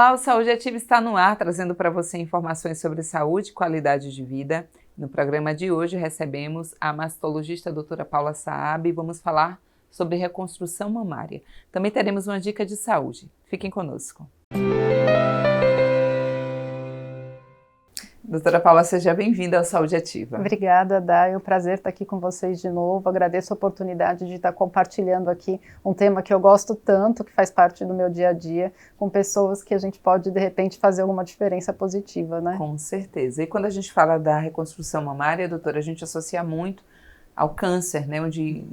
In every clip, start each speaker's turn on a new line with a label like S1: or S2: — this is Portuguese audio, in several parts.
S1: Olá, o Saúde Ativa está no ar, trazendo para você informações sobre saúde e qualidade de vida. No programa de hoje recebemos a mastologista doutora Paula Saab e vamos falar sobre reconstrução mamária. Também teremos uma dica de saúde. Fiquem conosco. Doutora Paula, seja bem-vinda ao Saúde Ativa.
S2: Obrigada, Dai. É um prazer estar aqui com vocês de novo. Agradeço a oportunidade de estar compartilhando aqui um tema que eu gosto tanto, que faz parte do meu dia a dia, com pessoas que a gente pode, de repente, fazer alguma diferença positiva, né?
S1: Com certeza. E quando a gente fala da reconstrução mamária, doutora, a gente associa muito ao câncer, né? Onde,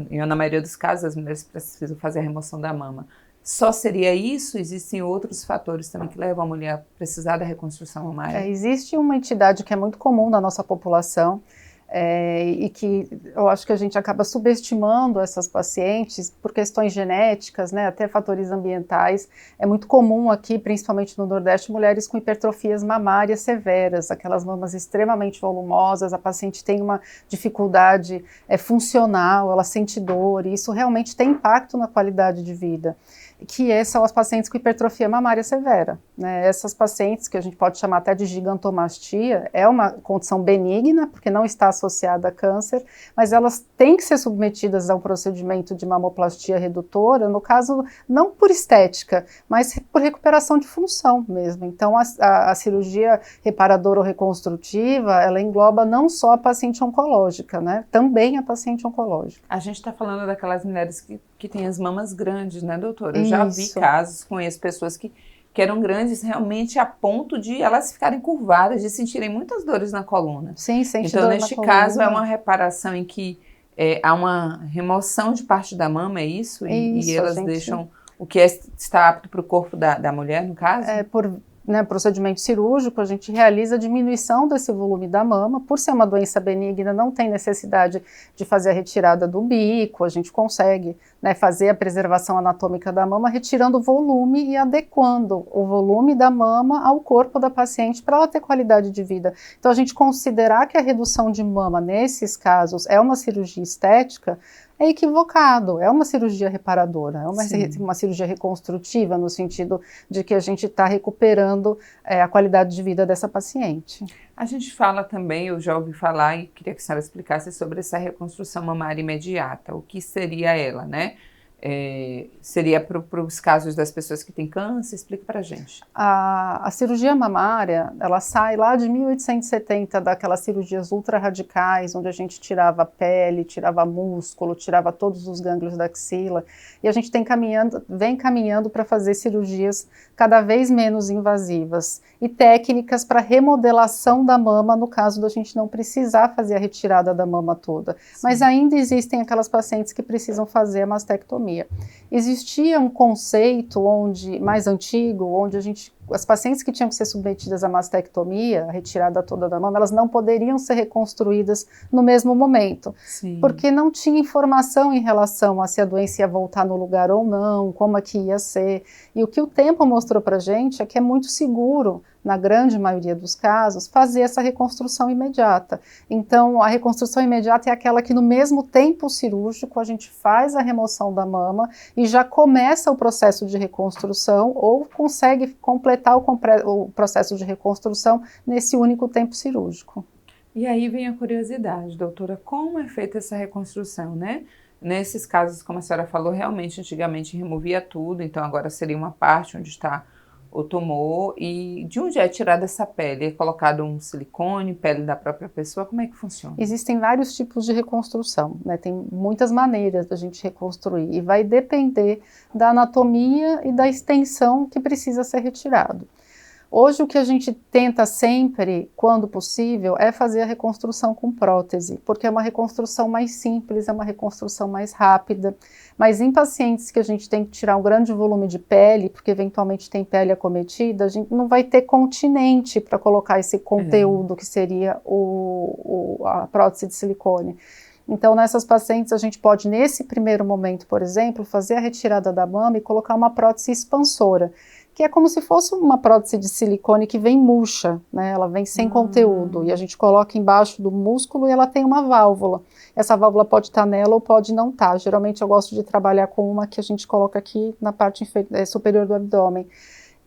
S1: na maioria dos casos, as mulheres precisam fazer a remoção da mama. Só seria isso? Existem outros fatores também que levam a mulher a precisar da reconstrução mamária?
S2: Existe uma entidade que é muito comum na nossa população e que eu acho que a gente acaba subestimando essas pacientes por questões genéticas, né, até fatores ambientais. É muito comum aqui, principalmente no Nordeste, mulheres com hipertrofias mamárias severas, aquelas mamas extremamente volumosas, a paciente tem uma dificuldade funcional, ela sente dor, e isso realmente tem impacto na qualidade de vida. Que são as pacientes com hipertrofia mamária severa, né? Essas pacientes, que a gente pode chamar até de gigantomastia, é uma condição benigna, porque não está associada a câncer, mas elas têm que ser submetidas a um procedimento de mamoplastia redutora, no caso, não por estética, mas por recuperação de função mesmo. Então, a cirurgia reparadora ou reconstrutiva, ela engloba não só a paciente oncológica, né? Também a paciente oncológica.
S1: A gente está falando daquelas mulheres que têm as mamas grandes, né, doutora? Eu já vi casos, conheço pessoas que eram grandes realmente a ponto de elas ficarem curvadas, de sentirem muitas dores na coluna.
S2: Sim, sente
S1: então,
S2: dor
S1: neste
S2: na
S1: caso,
S2: coluna.
S1: é uma reparação em que há uma remoção de parte da mama, é isso?
S2: Isso,
S1: e elas deixam o que está apto para o corpo da mulher, no caso?
S2: Por procedimento cirúrgico, a gente realiza a diminuição desse volume da mama. Por ser uma doença benigna, não tem necessidade de fazer a retirada do bico, a gente consegue, né, fazer a preservação anatômica da mama, retirando o volume e adequando o volume da mama ao corpo da paciente para ela ter qualidade de vida. Então, a gente considerar que a redução de mama, nesses casos, é uma cirurgia estética, é equivocado, é uma cirurgia reparadora, é uma cirurgia reconstrutiva, no sentido de que a gente está recuperando a qualidade de vida dessa paciente.
S1: A gente fala também, eu já ouvi falar e queria que a senhora explicasse sobre essa reconstrução mamária imediata, o que seria ela, né? Seria para os casos das pessoas que têm câncer? Explica para a gente.
S2: A cirurgia mamária, ela sai lá de 1870, daquelas cirurgias ultra-radicais, onde a gente tirava pele, tirava músculo, tirava todos os gânglios da axila, e a gente vem caminhando para fazer cirurgias cada vez menos invasivas, e técnicas para remodelação da mama, no caso da gente não precisar fazer a retirada da mama toda. Sim. Mas ainda existem aquelas pacientes que precisam fazer a mastectomia. Existia um conceito mais antigo, onde as pacientes que tinham que ser submetidas à mastectomia, a retirada toda da mama, elas não poderiam ser reconstruídas no mesmo momento. Sim. Porque não tinha informação em relação a se a doença ia voltar no lugar ou não, como é que ia ser. E o que o tempo mostrou pra gente é que é muito seguro, na grande maioria dos casos, fazer essa reconstrução imediata. Então, a reconstrução imediata é aquela que no mesmo tempo cirúrgico a gente faz a remoção da mama e já começa o processo de reconstrução ou consegue completar o processo de reconstrução nesse único tempo cirúrgico.
S1: E aí vem a curiosidade, doutora, como é feita essa reconstrução, né? Nesses casos, como a senhora falou, realmente antigamente removia tudo, então agora seria uma parte onde está o tumor. E de onde é tirada essa pele? É colocado um silicone, pele da própria pessoa? Como é que funciona?
S2: Existem vários tipos de reconstrução, né? Tem muitas maneiras da gente reconstruir e vai depender da anatomia e da extensão que precisa ser retirado. Hoje o que a gente tenta sempre, quando possível, é fazer a reconstrução com prótese, porque é uma reconstrução mais simples, é uma reconstrução mais rápida, mas em pacientes que a gente tem que tirar um grande volume de pele, porque eventualmente tem pele acometida, a gente não vai ter continente para colocar esse conteúdo que seria a prótese de silicone. Então, nessas pacientes, a gente pode, nesse primeiro momento, por exemplo, fazer a retirada da mama e colocar uma prótese expansora, que é como se fosse uma prótese de silicone que vem murcha, né? Ela vem sem conteúdo, e a gente coloca embaixo do músculo e ela tem uma válvula. Essa válvula pode estar nela ou pode não estar. Geralmente eu gosto de trabalhar com uma que a gente coloca aqui na parte superior do abdômen.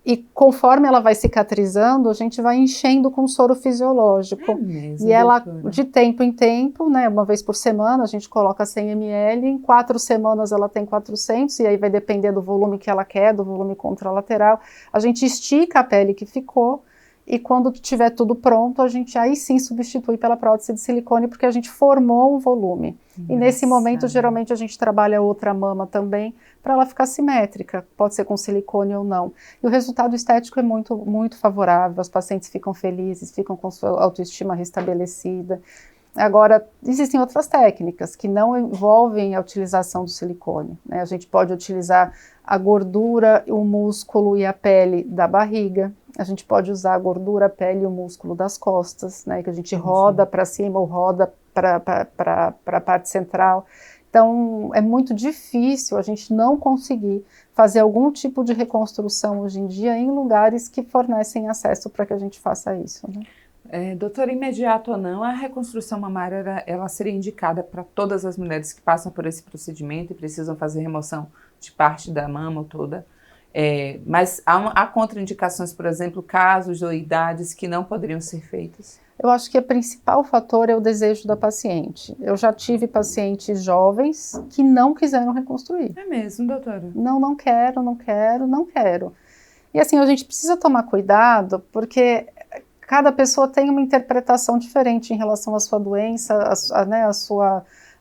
S2: E conforme ela vai cicatrizando, a gente vai enchendo com soro fisiológico.
S1: É mesmo,
S2: E ela,
S1: doutora?
S2: de tempo em tempo, né, uma vez por semana, a gente coloca 100 ml, em 4 semanas ela tem 400, e aí vai depender do volume que ela quer, do volume contralateral. A gente estica a pele que ficou, e quando tiver tudo pronto, a gente aí sim substitui pela prótese de silicone, porque a gente formou um volume. E nesse momento,
S1: Engraçado.
S2: geralmente, a gente trabalha outra mama também, para ela ficar simétrica, pode ser com silicone ou não. E o resultado estético é muito, muito favorável, as pacientes ficam felizes, ficam com sua autoestima restabelecida. Agora, existem outras técnicas que não envolvem a utilização do silicone, né? A gente pode utilizar a gordura, o músculo e a pele da barriga, a gente pode usar a gordura, a pele e o músculo das costas, né? Que a gente roda para cima ou roda para a parte central. Então, é muito difícil a gente não conseguir fazer algum tipo de reconstrução hoje em dia em lugares que fornecem acesso para que a gente faça isso, né?
S1: Doutora, imediato ou não, a reconstrução mamária ela seria indicada para todas as mulheres que passam por esse procedimento e precisam fazer remoção de parte da mama toda. Mas há contraindicações, por exemplo, casos ou idades que não poderiam ser feitas?
S2: Eu acho que o principal fator é o desejo da paciente. Eu já tive pacientes jovens que não quiseram reconstruir.
S1: É mesmo, doutora?
S2: Não quero, não quero, não quero. E assim, a gente precisa tomar cuidado, porque cada pessoa tem uma interpretação diferente em relação à sua doença,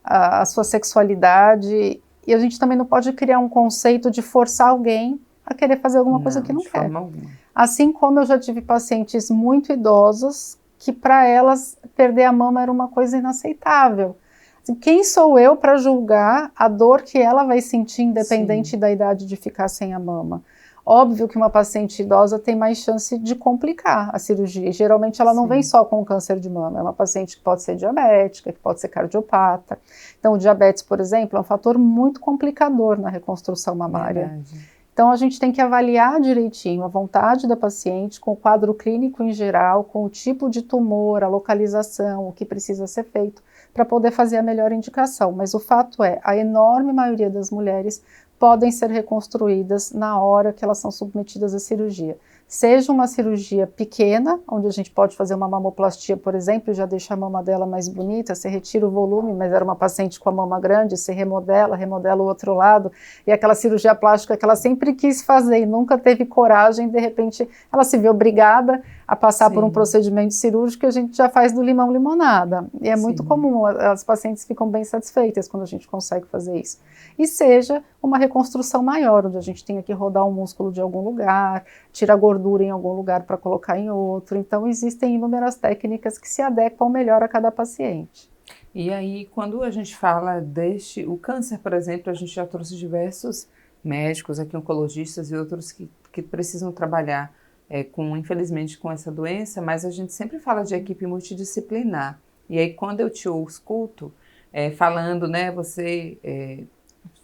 S2: a sua sexualidade, e a gente também não pode criar um conceito de forçar alguém a querer fazer alguma coisa que não
S1: de
S2: quer.
S1: forma alguma.
S2: Assim como eu já tive pacientes muito idosas que para elas perder a mama era uma coisa inaceitável. Assim, quem sou eu para julgar a dor que ela vai sentir independente da idade de ficar sem a mama? Óbvio que uma paciente idosa tem mais chance de complicar a cirurgia. Geralmente ela não vem só com câncer de mama, é uma paciente que pode ser diabética, que pode ser cardiopata. Então o diabetes, por exemplo, é um fator muito complicador na reconstrução mamária.
S1: Verdade.
S2: Então a gente tem que avaliar direitinho a vontade da paciente com o quadro clínico em geral, com o tipo de tumor, a localização, o que precisa ser feito, para poder fazer a melhor indicação. Mas o fato é, a enorme maioria das mulheres podem ser reconstruídas na hora que elas são submetidas à cirurgia. Seja uma cirurgia pequena, onde a gente pode fazer uma mamoplastia, por exemplo, e já deixa a mama dela mais bonita, você retira o volume, mas era uma paciente com a mama grande, você remodela o outro lado, e aquela cirurgia plástica que ela sempre quis fazer e nunca teve coragem, de repente ela se vê obrigada a passar por um procedimento cirúrgico que a gente já faz do limão limonada. E é muito comum, as pacientes ficam bem satisfeitas quando a gente consegue fazer isso. E seja uma reconstrução maior, onde a gente tenha que rodar um músculo de algum lugar, tirar gordura em algum lugar para colocar em outro. Então, existem inúmeras técnicas que se adequam melhor a cada paciente.
S1: E aí, quando a gente fala o câncer, por exemplo, a gente já trouxe diversos médicos, aqui oncologistas e outros que precisam trabalhar infelizmente, com essa doença, mas a gente sempre fala de equipe multidisciplinar. E aí, quando eu te escuto falando, né, você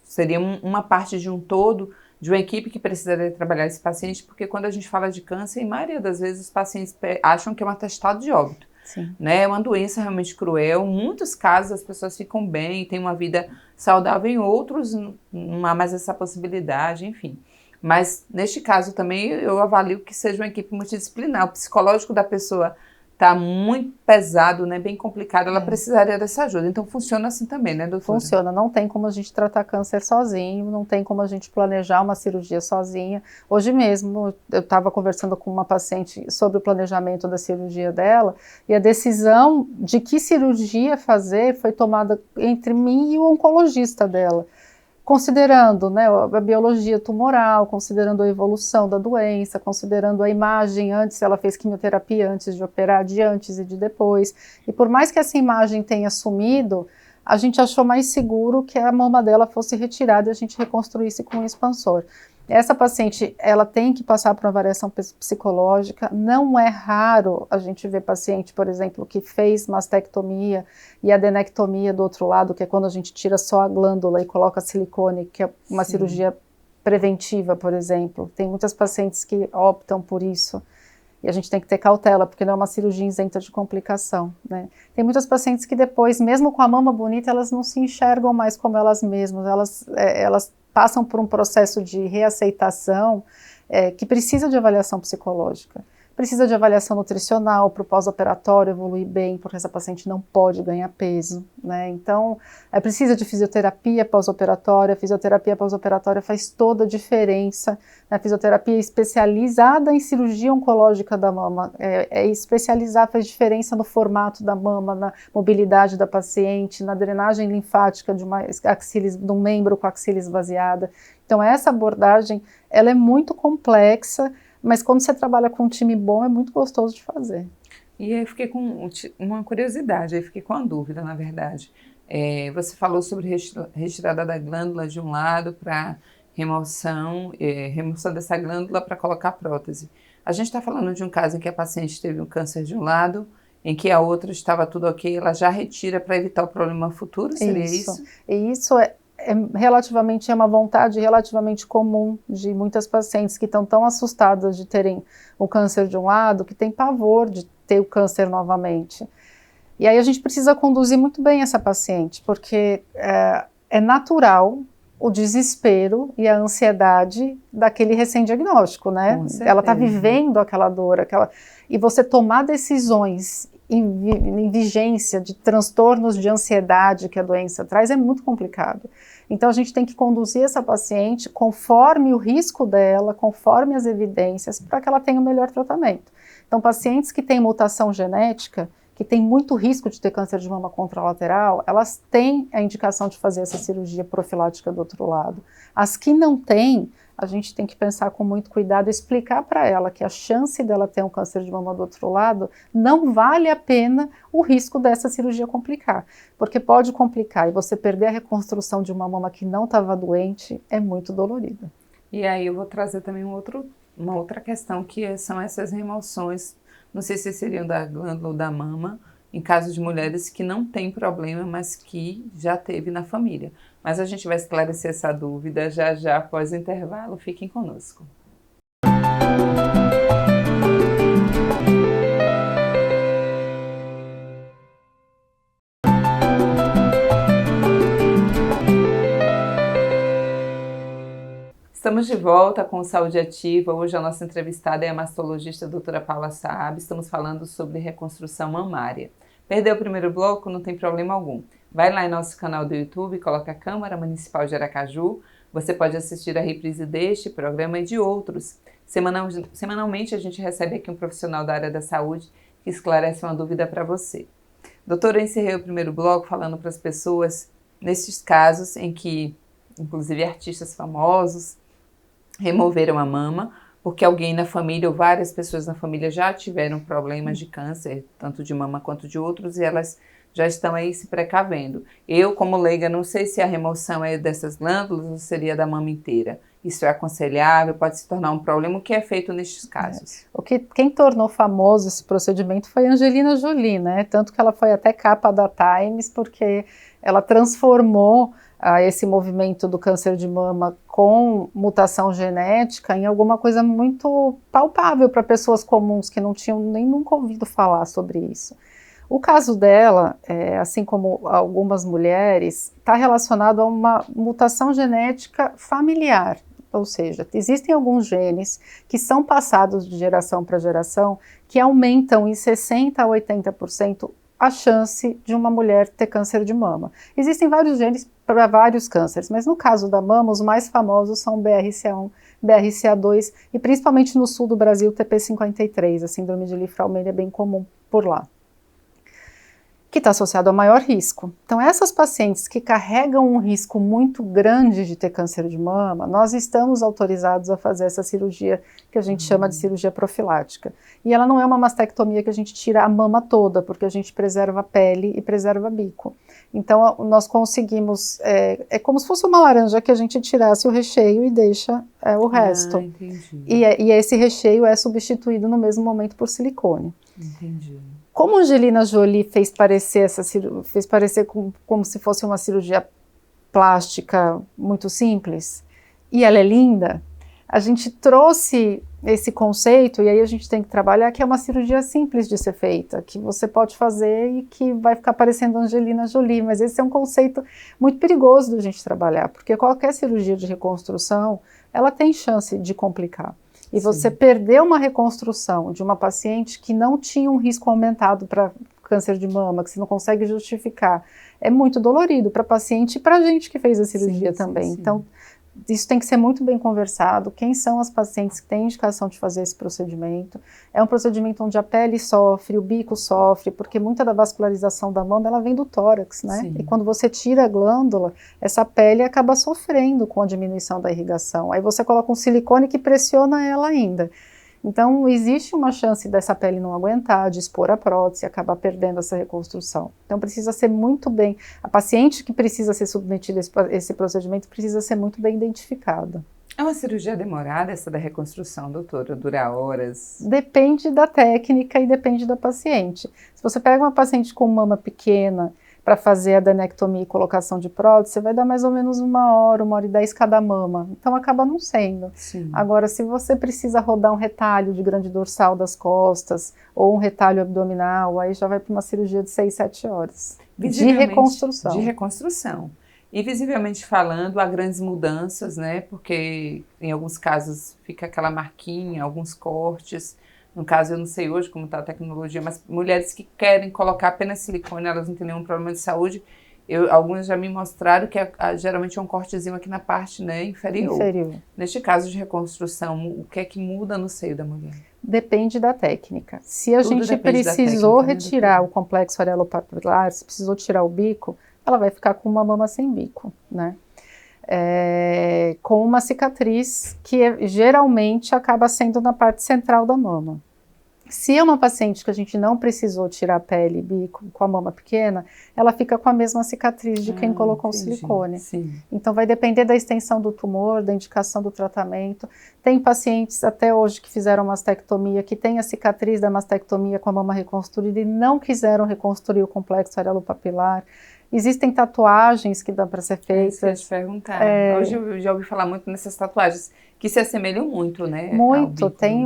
S1: seria uma parte de um todo, de uma equipe que precisaria trabalhar esse paciente, porque quando a gente fala de câncer, em maioria das vezes os pacientes acham que é um atestado de óbito.
S2: Sim.
S1: Né? É uma doença realmente cruel. Em muitos casos as pessoas ficam bem, têm uma vida saudável, em outros não há mais essa possibilidade, enfim. Mas neste caso também eu avalio que seja uma equipe multidisciplinar. O psicológico da pessoa está muito pesado, né, bem complicado, ela precisaria dessa ajuda. Então funciona assim também, né, doutora?
S2: Funciona, não tem como a gente tratar câncer sozinho, não tem como a gente planejar uma cirurgia sozinha. Hoje mesmo eu estava conversando com uma paciente sobre o planejamento da cirurgia dela, e a decisão de que cirurgia fazer foi tomada entre mim e o oncologista dela, considerando, né, a biologia tumoral, considerando a evolução da doença, considerando a imagem antes, ela fez quimioterapia antes de operar, de antes e de depois. E por mais que essa imagem tenha sumido, a gente achou mais seguro que a mama dela fosse retirada e a gente reconstruísse com um expansor. Essa paciente, ela tem que passar por uma avaliação psicológica. Não é raro a gente ver paciente, por exemplo, que fez mastectomia e adenectomia do outro lado, que é quando a gente tira só a glândula e coloca silicone, que é uma cirurgia preventiva, por exemplo. Tem muitas pacientes que optam por isso. E a gente tem que ter cautela, porque não é uma cirurgia isenta de complicação, né? Tem muitas pacientes que depois, mesmo com a mama bonita, elas não se enxergam mais como elas mesmas, elas passam por um processo de reaceitação que precisa de avaliação psicológica. Precisa de avaliação nutricional para o pós-operatório evoluir bem, porque essa paciente não pode ganhar peso, né? Então, precisa de fisioterapia pós-operatória. A fisioterapia pós-operatória faz toda a diferença. A fisioterapia especializada em cirurgia oncológica da mama, especializada, faz diferença no formato da mama, na mobilidade da paciente, na drenagem linfática de um membro com a axila esvaziada. Então, essa abordagem, ela é muito complexa, mas quando você trabalha com um time bom, é muito gostoso de fazer.
S1: E aí eu fiquei com uma curiosidade, aí fiquei com uma dúvida, na verdade. Você falou sobre retirada da glândula de um lado para remoção dessa glândula para colocar prótese. A gente está falando de um caso em que a paciente teve um câncer de um lado, em que a outra estava tudo ok, ela já retira para evitar o problema futuro, seria isso?
S2: E isso é uma vontade relativamente comum de muitas pacientes que estão tão assustadas de terem o câncer de um lado, que têm pavor de ter o câncer novamente. E aí a gente precisa conduzir muito bem essa paciente, porque é natural o desespero e a ansiedade daquele recém-diagnóstico, né? Ela está vivendo aquela dor, e você tomar decisões em vigência de transtornos de ansiedade que a doença traz é muito complicado. Então a gente tem que conduzir essa paciente conforme o risco dela, conforme as evidências, para que ela tenha o melhor tratamento. Então pacientes que têm mutação genética, que têm muito risco de ter câncer de mama contralateral, elas têm a indicação de fazer essa cirurgia profilática do outro lado. As que não têm, a gente tem que pensar com muito cuidado, explicar para ela que a chance dela ter um câncer de mama do outro lado não vale a pena o risco dessa cirurgia complicar, porque pode complicar e você perder a reconstrução de uma mama que não estava doente é muito dolorida.
S1: E aí eu vou trazer também uma outra questão, que são essas remoções, não sei se seriam da glândula ou da mama, em caso de mulheres que não têm problema, mas que já teve na família. Mas a gente vai esclarecer essa dúvida já após o intervalo. Fiquem conosco. Estamos de volta com Saúde Ativa. Hoje a nossa entrevistada é a mastologista doutora Paula Saab. Estamos falando sobre reconstrução mamária. Perdeu o primeiro bloco? Não tem problema algum. Vai lá em nosso canal do YouTube, coloca a Câmara Municipal de Aracaju. Você pode assistir a reprise deste programa e de outros. Semanalmente a gente recebe aqui um profissional da área da saúde que esclarece uma dúvida para você. Doutora, eu encerrei o primeiro bloco falando para as pessoas, nesses casos em que, inclusive artistas famosos, removeram a mama, porque alguém na família ou várias pessoas na família já tiveram problemas de câncer, tanto de mama quanto de outros, e elas já estão aí se precavendo. Eu, como leiga, não sei se a remoção é dessas glândulas ou seria da mama inteira. Isso é aconselhável, pode se tornar um problema. O que é feito nestes casos?
S2: Quem tornou famoso esse procedimento foi a Angelina Jolie, né? Tanto que ela foi até capa da Times, porque ela transformou esse movimento do câncer de mama com mutação genética em alguma coisa muito palpável para pessoas comuns que não tinham nem nunca ouvido falar sobre isso. O caso dela, assim como algumas mulheres, está relacionado a uma mutação genética familiar, ou seja, existem alguns genes que são passados de geração para geração que aumentam em 60% a 80% a chance de uma mulher ter câncer de mama. Existem vários genes para vários cânceres, mas no caso da mama, os mais famosos são BRCA1, BRCA2 e principalmente no sul do Brasil, TP53, a síndrome de Li-Fraumeni é bem comum por lá, que está associado ao maior risco. Então essas pacientes que carregam um risco muito grande de ter câncer de mama, nós estamos autorizados a fazer essa cirurgia que a gente chama de cirurgia profilática. E ela não é uma mastectomia que a gente tira a mama toda, porque a gente preserva a pele e preserva bico. Então nós conseguimos, é como se fosse uma laranja que a gente tirasse o recheio e deixa o resto.
S1: Entendi.
S2: E esse recheio é substituído no mesmo momento por silicone.
S1: Entendi.
S2: Como a Angelina Jolie fez parecer como se fosse uma cirurgia plástica muito simples, e ela é linda, a gente trouxe esse conceito, e aí a gente tem que trabalhar, que é uma cirurgia simples de ser feita, que você pode fazer e que vai ficar parecendo Angelina Jolie, mas esse é um conceito muito perigoso da gente trabalhar, porque qualquer cirurgia de reconstrução, ela tem chance de complicar. e você perder uma reconstrução de uma paciente que não tinha um risco aumentado para câncer de mama, que você não consegue justificar, é muito dolorido para a paciente e para a gente que fez a cirurgia também. Então, isso tem que ser muito bem conversado. Quem são as pacientes que têm indicação de fazer esse procedimento? É um procedimento onde a pele sofre, o bico sofre, porque muita da vascularização da mama, ela vem do tórax, né? Sim. E quando você tira a glândula, essa pele acaba sofrendo com a diminuição da irrigação. Aí você coloca um silicone que pressiona ela ainda. Então, existe uma chance dessa pele não aguentar, de expor a prótese e acabar perdendo essa reconstrução. Então, precisa ser muito bem... A paciente que precisa ser submetida a esse procedimento precisa ser muito bem identificada.
S1: É uma cirurgia demorada essa da reconstrução, doutora? Dura horas?
S2: Depende da técnica e depende da paciente. Se você pega uma paciente com mama pequena para fazer a adenectomia e colocação de prótese, você vai dar mais ou menos 1 hora e 10 cada mama. Então acaba não sendo.
S1: Sim.
S2: Agora, se você precisa rodar um retalho de grande dorsal das costas ou um retalho abdominal, aí já vai para uma cirurgia de 6, 7 horas. De reconstrução.
S1: De reconstrução. E visivelmente falando, há grandes mudanças, né? Porque em alguns casos fica aquela marquinha, alguns cortes. No caso, eu não sei hoje como está a tecnologia, mas mulheres que querem colocar apenas silicone, elas não têm nenhum problema de saúde. Algumas já me mostraram que geralmente é um cortezinho aqui na parte, né, inferior. Neste caso de reconstrução, o que é que muda no seio da mulher?
S2: Depende da técnica. Se a gente precisou retirar o complexo areopapilar, se precisou tirar o bico, ela vai ficar com uma mama sem bico, né? Com uma cicatriz que geralmente acaba sendo na parte central da mama. Se é uma paciente que a gente não precisou tirar a pele e bico com a mama pequena, ela fica com a mesma cicatriz de quem colocou o silicone.
S1: Sim.
S2: Então vai depender da extensão do tumor, da indicação do tratamento. Tem pacientes até hoje que fizeram mastectomia, que tem a cicatriz da mastectomia com a mama reconstruída e não quiseram reconstruir o complexo areopapilar. Existem tatuagens que dão para ser feitas.
S1: Isso que eu ia te perguntar. Hoje eu já ouvi falar muito nessas tatuagens, que se assemelham muito, né?
S2: Muito. Tem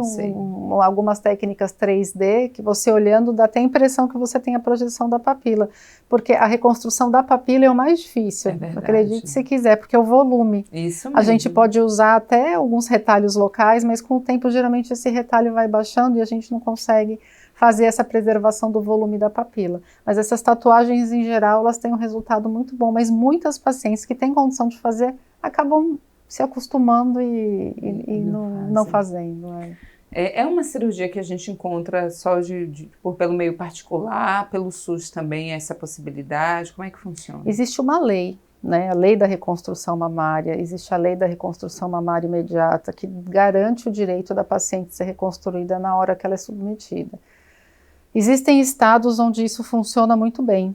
S2: algumas técnicas 3D que você olhando dá até a impressão que você tem a projeção da papila. Porque a reconstrução da papila é o mais difícil. Acredite se quiser, porque é o volume.
S1: Isso mesmo.
S2: A gente pode usar até alguns retalhos locais, mas com o tempo geralmente esse retalho vai baixando e a gente não consegue fazer essa preservação do volume da papila. Mas essas tatuagens, em geral, elas têm um resultado muito bom, mas muitas pacientes que têm condição de fazer acabam se acostumando e não fazendo.
S1: É uma cirurgia que a gente encontra só pelo meio particular, pelo SUS também, essa possibilidade? Como é que funciona?
S2: Existe uma lei, né, a lei da reconstrução mamária, existe a lei da reconstrução mamária imediata, que garante o direito da paciente ser reconstruída na hora que ela é submetida. Existem estados onde isso funciona muito bem.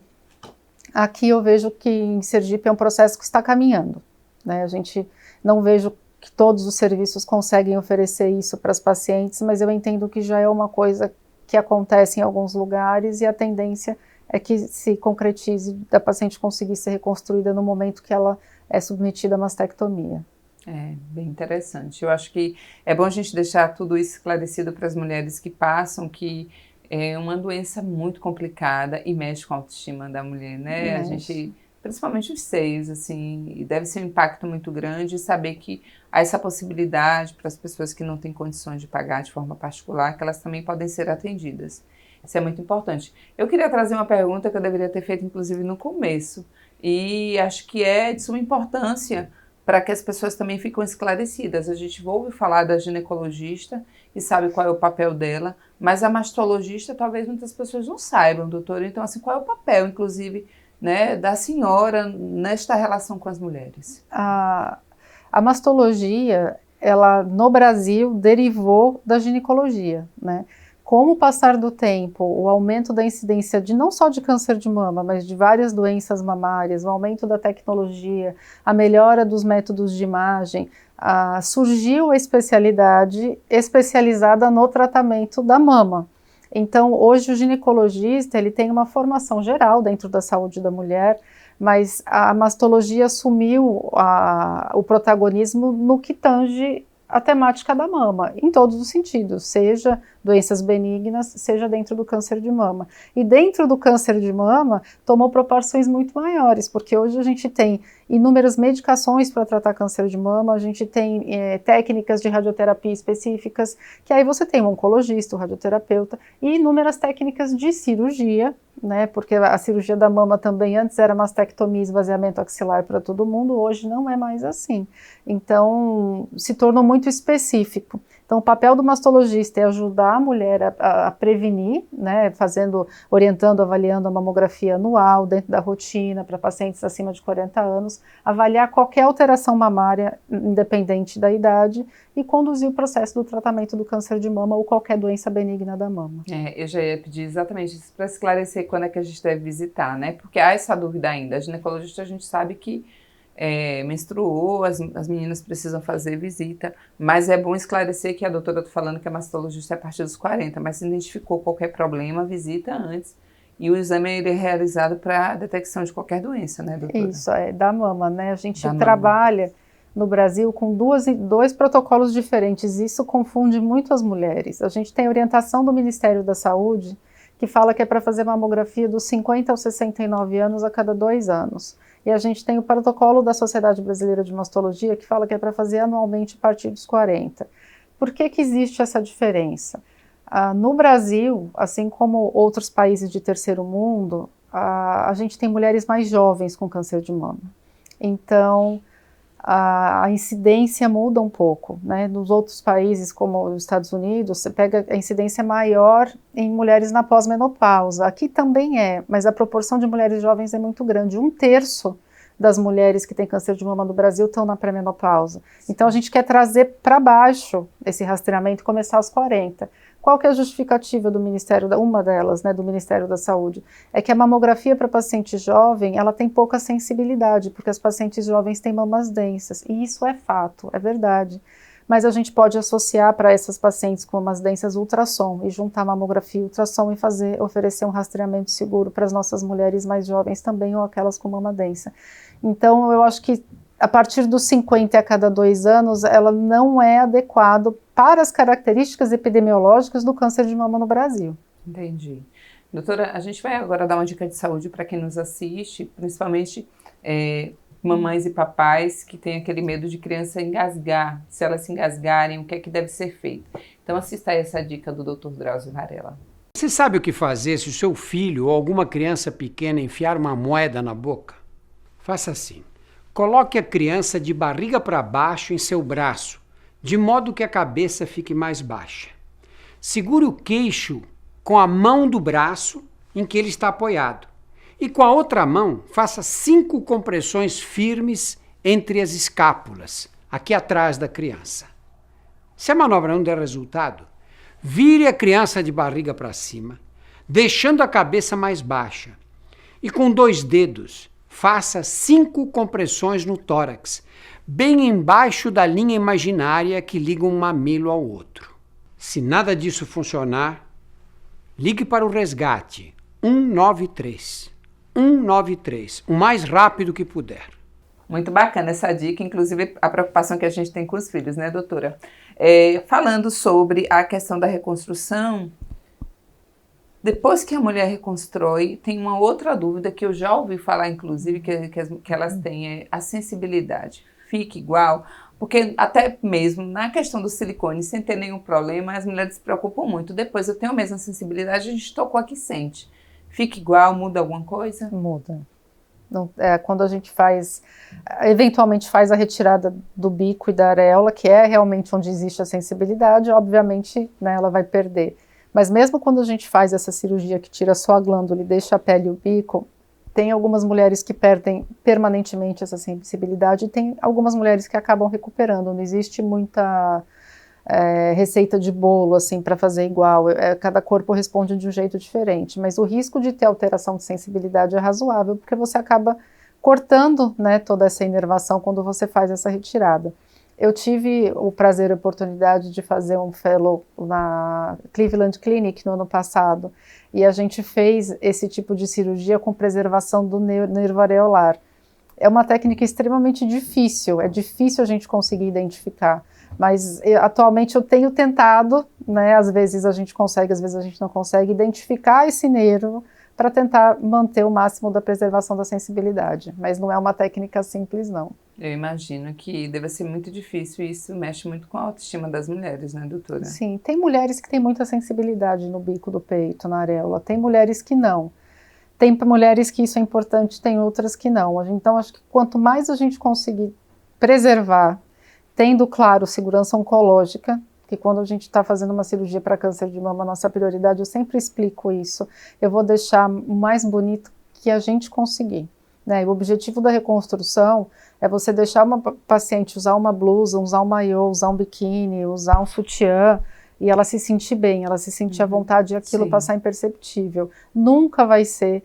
S2: Aqui eu vejo que em Sergipe é um processo que está caminhando, né? A gente não vejo que todos os serviços conseguem oferecer isso para as pacientes, mas eu entendo que já é uma coisa que acontece em alguns lugares e a tendência é que se concretize da paciente conseguir ser reconstruída no momento que ela é submetida à mastectomia.
S1: É, bem interessante. Eu acho que é bom a gente deixar tudo isso esclarecido para as mulheres que passam, que é uma doença muito complicada e mexe com a autoestima da mulher, né? A gente, principalmente os seios, assim, e deve ser um impacto muito grande saber que há essa possibilidade para as pessoas que não têm condições de pagar de forma particular, que elas também podem ser atendidas. Isso é muito importante. Eu queria trazer uma pergunta que eu deveria ter feito, inclusive, no começo, e acho que é de suma importância para que as pessoas também fiquem esclarecidas. A gente ouve falar da ginecologista e sabe qual é o papel dela, mas a mastologista talvez muitas pessoas não saibam, doutora. Então, assim, qual é o papel, inclusive, né, da senhora nesta relação com as mulheres?
S2: A mastologia, ela no Brasil derivou da ginecologia, né? Com o passar do tempo, o aumento da incidência de não só de câncer de mama, mas de várias doenças mamárias, o aumento da tecnologia, a melhora dos métodos de imagem, surgiu a especialidade especializada no tratamento da mama. Então, hoje o ginecologista ele tem uma formação geral dentro da saúde da mulher, mas a mastologia assumiu o protagonismo no que tange a temática da mama, em todos os sentidos, seja doenças benignas, seja dentro do câncer de mama. E dentro do câncer de mama, tomou proporções muito maiores, porque hoje a gente tem inúmeras medicações para tratar câncer de mama, a gente tem técnicas de radioterapia específicas, que aí você tem um oncologista, um radioterapeuta, e inúmeras técnicas de cirurgia, né, porque a cirurgia da mama também antes era mastectomia, esvaziamento axilar para todo mundo, hoje não é mais assim. Então, se tornou muito específico. Então, o papel do mastologista é ajudar a mulher a prevenir, né, orientando, avaliando a mamografia anual dentro da rotina para pacientes acima de 40 anos, avaliar qualquer alteração mamária, independente da idade, e conduzir o processo do tratamento do câncer de mama ou qualquer doença benigna da mama.
S1: Eu já ia pedir exatamente isso para esclarecer quando é que a gente deve visitar, né? Porque há essa dúvida ainda. A ginecologista, a gente sabe que menstruou, as meninas precisam fazer visita, mas é bom esclarecer que a doutora está falando que a mastologista é a partir dos 40, mas se identificou qualquer problema, visita antes. E o exame é realizado para detecção de qualquer doença, né, doutora?
S2: Isso, da mama, né? A gente trabalha no Brasil com dois protocolos diferentes, isso confunde muito as mulheres. A gente tem orientação do Ministério da Saúde, que fala que é para fazer mamografia dos 50 aos 69 anos a cada 2 anos. E a gente tem o protocolo da Sociedade Brasileira de Mastologia, que fala que é para fazer anualmente a partir dos 40. Por que que existe essa diferença? No Brasil, assim como outros países de terceiro mundo, a gente tem mulheres mais jovens com câncer de mama. Então, a incidência muda um pouco, né? Nos outros países, como os Estados Unidos, você pega a incidência maior em mulheres na pós-menopausa. Aqui também mas a proporção de mulheres jovens é muito grande. 1/3 das mulheres que têm câncer de mama no Brasil estão na pré-menopausa. Então, a gente quer trazer para baixo esse rastreamento e começar aos 40. Qual que é a justificativa do Ministério, uma delas, né, do Ministério da Saúde? É que a mamografia para paciente jovem, ela tem pouca sensibilidade, porque as pacientes jovens têm mamas densas, e isso é fato, é verdade. Mas a gente pode associar para essas pacientes com mamas densas ultrassom, e juntar mamografia e ultrassom e oferecer um rastreamento seguro para as nossas mulheres mais jovens também, ou aquelas com mama densa. Então, eu acho que a partir dos 50 a cada 2 anos, ela não é adequado para as características epidemiológicas do câncer de mama no Brasil.
S1: Entendi. Doutora, a gente vai agora dar uma dica de saúde para quem nos assiste, principalmente mamães e papais que têm aquele medo de criança engasgar. Se elas se engasgarem, o que é que deve ser feito? Então assista a essa dica do Dr. Drauzio Varela.
S3: Você sabe o que fazer se o seu filho ou alguma criança pequena enfiar uma moeda na boca? Faça assim. Coloque a criança de barriga para baixo em seu braço, de modo que a cabeça fique mais baixa. Segure o queixo com a mão do braço em que ele está apoiado. E com a outra mão, faça 5 compressões firmes entre as escápulas, aqui atrás da criança. Se a manobra não der resultado, vire a criança de barriga para cima, deixando a cabeça mais baixa. E com 2 dedos, faça 5 compressões no tórax, bem embaixo da linha imaginária que liga um mamilo ao outro. Se nada disso funcionar, ligue para o resgate 193. 193, o mais rápido que puder.
S1: Muito bacana essa dica, inclusive a preocupação que a gente tem com os filhos, né, doutora? Falando sobre a questão da reconstrução, depois que a mulher reconstrói, tem uma outra dúvida que eu já ouvi falar, inclusive, que elas têm, a sensibilidade. Fica igual? Porque até mesmo na questão do silicone, sem ter nenhum problema, as mulheres se preocupam muito. Depois eu tenho a mesma sensibilidade, a gente tocou aqui, sente. Fica igual? Muda alguma coisa?
S2: Muda. Não, quando a gente eventualmente faz a retirada do bico e da areola, que é realmente onde existe a sensibilidade, obviamente, né, ela vai perder. Mas mesmo quando a gente faz essa cirurgia que tira só a glândula e deixa a pele e o bico, tem algumas mulheres que perdem permanentemente essa sensibilidade e tem algumas mulheres que acabam recuperando. Não existe muita receita de bolo assim para fazer igual, cada corpo responde de um jeito diferente, mas o risco de ter alteração de sensibilidade é razoável, porque você acaba cortando, né, toda essa inervação quando você faz essa retirada. Eu tive o prazer e a oportunidade de fazer um fellow na Cleveland Clinic no ano passado, e a gente fez esse tipo de cirurgia com preservação do nervo areolar. É uma técnica extremamente difícil, é difícil a gente conseguir identificar, Mas atualmente eu tenho tentado, né, às vezes a gente consegue, às vezes a gente não consegue, identificar esse nervo para tentar manter o máximo da preservação da sensibilidade. Mas não é uma técnica simples, não.
S1: Eu imagino que deve ser muito difícil e isso mexe muito com a autoestima das mulheres, né, doutora?
S2: Sim, tem mulheres que têm muita sensibilidade no bico do peito, na areola, tem mulheres que não. Tem mulheres que isso é importante, tem outras que não. Então, acho que quanto mais a gente conseguir preservar, tendo, claro, segurança oncológica, que quando a gente está fazendo uma cirurgia para câncer de mama, a nossa prioridade, eu sempre explico isso, eu vou deixar o mais bonito que a gente conseguir. Né? O objetivo da reconstrução é você deixar uma paciente usar uma blusa, usar um maiô, usar um biquíni, usar um sutiã, e ela se sentir bem, ela se sentir à vontade e aquilo passar imperceptível. Nunca vai ser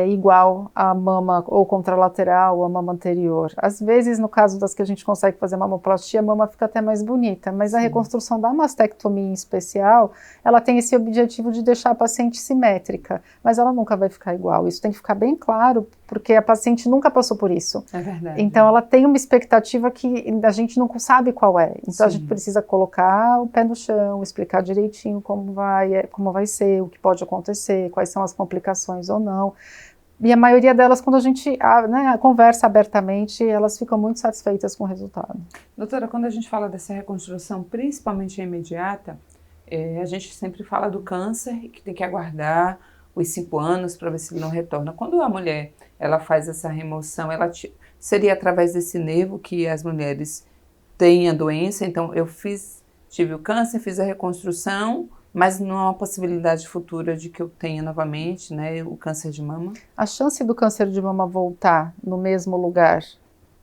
S2: igual a mama ou contralateral ou a mama anterior. Às vezes, no caso das que a gente consegue fazer mamoplastia, a mama fica até mais bonita, mas a reconstrução da mastectomia em especial, ela tem esse objetivo de deixar a paciente simétrica, mas ela nunca vai ficar igual. Isso tem que ficar bem claro, porque a paciente nunca passou por isso.
S1: É verdade.
S2: Então, ela tem uma expectativa que a gente não sabe qual é. Então, a gente precisa colocar o pé no chão, explicar direitinho como vai ser, o que pode acontecer, quais são as complicações ou não. E a maioria delas, quando a gente conversa abertamente, elas ficam muito satisfeitas com o resultado.
S1: Doutora, quando a gente fala dessa reconstrução, principalmente imediata, a gente sempre fala do câncer, que tem que aguardar os 5 anos para ver se ele não retorna. Quando a mulher ela faz essa remoção, seria através desse nervo que as mulheres têm a doença. Então, tive o câncer, fiz a reconstrução, mas não há uma possibilidade futura de que eu tenha novamente, né, o câncer de mama?
S2: A chance do câncer de mama voltar no mesmo lugar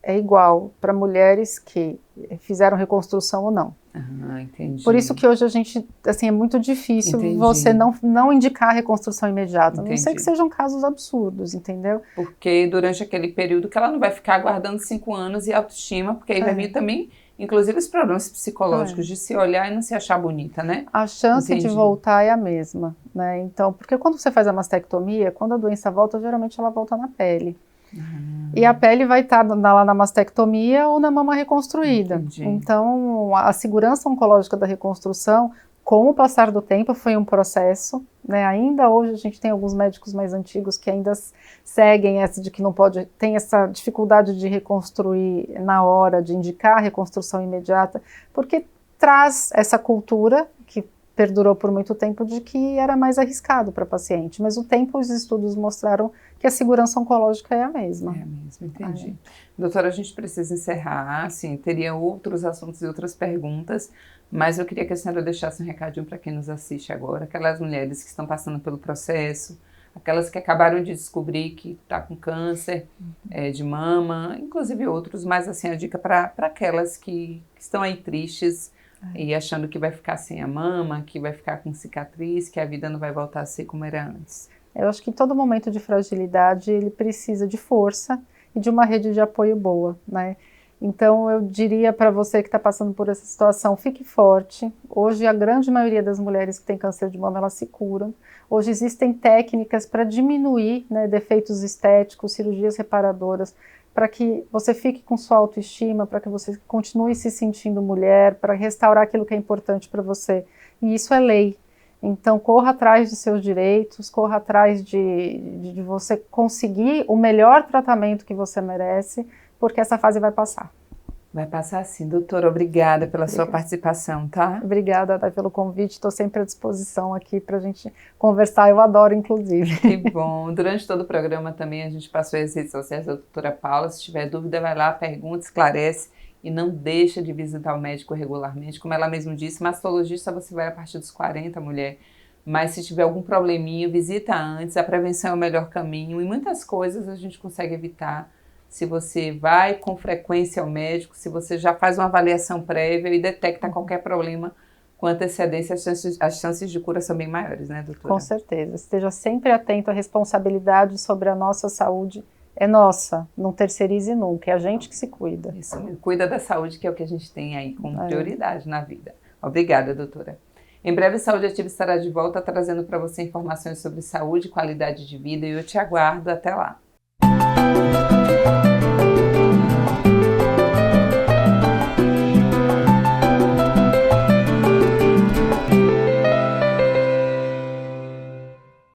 S2: é igual para mulheres que fizeram reconstrução ou não.
S1: Ah, entendi.
S2: Por isso que hoje a gente, assim, é muito difícil você não indicar a reconstrução imediata, a não ser que sejam casos absurdos, entendeu?
S1: Porque durante aquele período que ela não vai ficar aguardando 5 anos e autoestima, porque aí vai vir também, inclusive, os problemas psicológicos de se olhar e não se achar bonita, né?
S2: A chance de voltar é a mesma, né? Então, porque quando você faz a mastectomia, quando a doença volta, geralmente ela volta na pele. E a pele vai estar lá na mastectomia ou na mama reconstruída.
S1: Entendi.
S2: Então, a segurança oncológica da reconstrução, com o passar do tempo, foi um processo, né? Ainda hoje a gente tem alguns médicos mais antigos que ainda seguem essa de que não pode, tem essa dificuldade de reconstruir na hora, de indicar a reconstrução imediata, porque traz essa cultura que perdurou por muito tempo de que era mais arriscado para a paciente, mas o tempo os estudos mostraram que a segurança oncológica é a mesma.
S1: É a mesma, entendi. Doutora, a gente precisa encerrar, assim, teria outros assuntos e outras perguntas, mas eu queria que a senhora deixasse um recadinho para quem nos assiste agora, aquelas mulheres que estão passando pelo processo, aquelas que acabaram de descobrir que está com câncer de mama, inclusive outros, mas assim, a dica para aquelas que estão aí tristes, e achando que vai ficar sem a mama, que vai ficar com cicatriz, que a vida não vai voltar a ser como era antes.
S2: Eu acho que em todo momento de fragilidade ele precisa de força e de uma rede de apoio boa, né? Então eu diria para você que está passando por essa situação, fique forte. Hoje a grande maioria das mulheres que têm câncer de mama, elas se curam. Hoje existem técnicas para diminuir, né, defeitos estéticos, cirurgias reparadoras, para que você fique com sua autoestima, para que você continue se sentindo mulher, para restaurar aquilo que é importante para você. E isso é lei. Então, corra atrás de seus direitos, corra atrás de você conseguir o melhor tratamento que você merece, porque essa fase vai passar.
S1: Vai passar sim. Doutora, obrigada pela sua participação, tá?
S2: Obrigada, Thay, pelo convite. Estou sempre à disposição aqui para a gente conversar. Eu adoro, inclusive.
S1: Que bom. Durante todo o programa também a gente passou as redes sociais da doutora Paula. Se tiver dúvida, vai lá, pergunta, esclarece e não deixa de visitar o médico regularmente. Como ela mesmo disse, mastologista você vai a partir dos 40, mulher. Mas se tiver algum probleminha, visita antes. A prevenção é o melhor caminho e muitas coisas a gente consegue evitar se você vai com frequência ao médico, se você já faz uma avaliação prévia e detecta qualquer problema com antecedência, as chances de cura são bem maiores, né, doutora?
S2: Com certeza. Esteja sempre atento à responsabilidade sobre a nossa saúde. É nossa, não terceirize nunca, é a gente que se cuida.
S1: Isso mesmo, cuida da saúde, que é o que a gente tem aí como prioridade na vida. Obrigada, doutora. Em breve, Saúde Ativa estará de volta trazendo para você informações sobre saúde e qualidade de vida e eu te aguardo até lá.